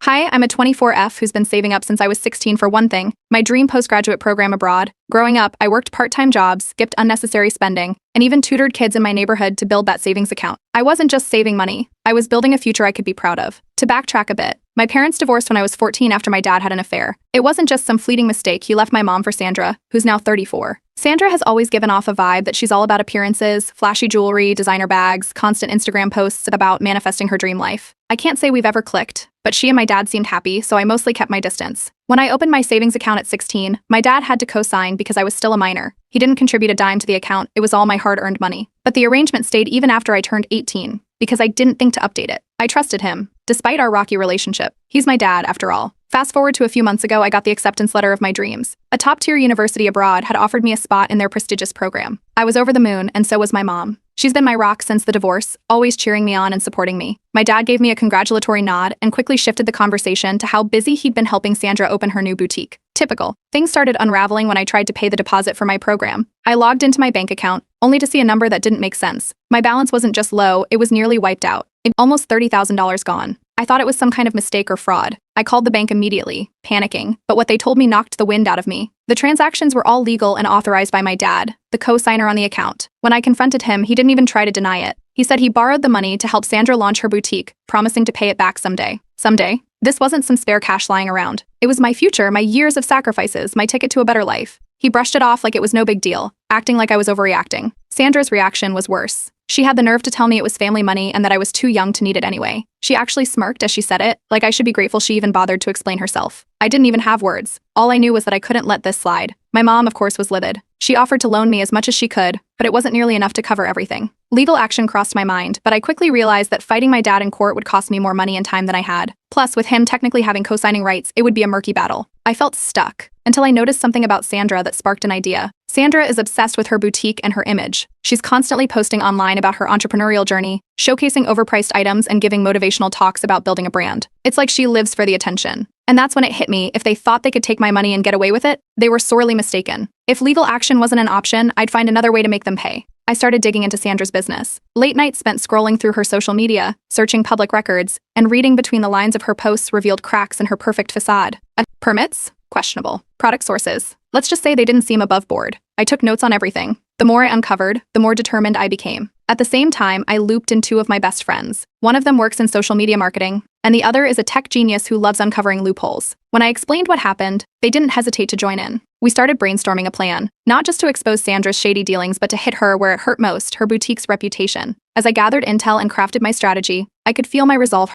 Hi, I'm a 24F who's been saving up since I was 16 for one thing, my dream postgraduate program abroad. Growing up, I worked part-time jobs, skipped unnecessary spending, and even tutored kids in my neighborhood to build that savings account. I wasn't just saving money, I was building a future I could be proud of. To backtrack a bit, my parents divorced when I was 14 after my dad had an affair. It wasn't just some fleeting mistake, he left my mom for Sandra, who's now 34. Sandra has always given off a vibe that she's all about appearances, flashy jewelry, designer bags, constant Instagram posts about manifesting her dream life. I can't say we've ever clicked, but she and my dad seemed happy, so I mostly kept my distance. When I opened my savings account at 16, my dad had to co-sign because I was still a minor. He didn't contribute a dime to the account, it was all my hard-earned money. But the arrangement stayed even after I turned 18, because I didn't think to update it. I trusted him, despite our rocky relationship. He's my dad, after all. Fast forward to a few months ago, I got the acceptance letter of my dreams. A top-tier university abroad had offered me a spot in their prestigious program. I was over the moon, and so was my mom. She's been my rock since the divorce, always cheering me on and supporting me. My dad gave me a congratulatory nod and quickly shifted the conversation to how busy he'd been helping Sandra open her new boutique. Typical. Things started unraveling when I tried to pay the deposit for my program. I logged into my bank account, only to see a number that didn't make sense. My balance wasn't just low, it was nearly wiped out. Almost $30,000 gone. I thought it was some kind of mistake or fraud. I called the bank immediately, panicking, but what they told me knocked the wind out of me. The transactions were all legal and authorized by my dad, the co-signer on the account. When I confronted him, he didn't even try to deny it. He said he borrowed the money to help Sandra launch her boutique, promising to pay it back someday. Someday? This wasn't some spare cash lying around. It was my future, my years of sacrifices, my ticket to a better life. He brushed it off like it was no big deal, acting like I was overreacting. Sandra's reaction was worse. She had the nerve to tell me it was family money and that I was too young to need it anyway. She actually smirked as she said it, like I should be grateful she even bothered to explain herself. I didn't even have words. All I knew was that I couldn't let this slide. My mom, of course, was livid. She offered to loan me as much as she could, but it wasn't nearly enough to cover everything. Legal action crossed my mind, but I quickly realized that fighting my dad in court would cost me more money and time than I had. Plus, with him technically having co-signing rights, it would be a murky battle. I felt stuck, until I noticed something about Sandra that sparked an idea. Sandra is obsessed with her boutique and her image. She's constantly posting online about her entrepreneurial journey, showcasing overpriced items and giving motivational talks about building a brand. It's like she lives for the attention. And that's when it hit me, if they thought they could take my money and get away with it, they were sorely mistaken. If legal action wasn't an option, I'd find another way to make them pay. I started digging into Sandra's business. Late nights spent scrolling through her social media, searching public records, and reading between the lines of her posts revealed cracks in her perfect facade. Permits? Questionable. Product sources? Let's just say they didn't seem above board. I took notes on everything. The more I uncovered, the more determined I became. At the same time, I looped in two of my best friends. One of them works in social media marketing, and the other is a tech genius who loves uncovering loopholes. When I explained what happened, they didn't hesitate to join in. We started brainstorming a plan, not just to expose Sandra's shady dealings, but to hit her where it hurt most, her boutique's reputation. As I gathered intel and crafted my strategy, I could feel my resolve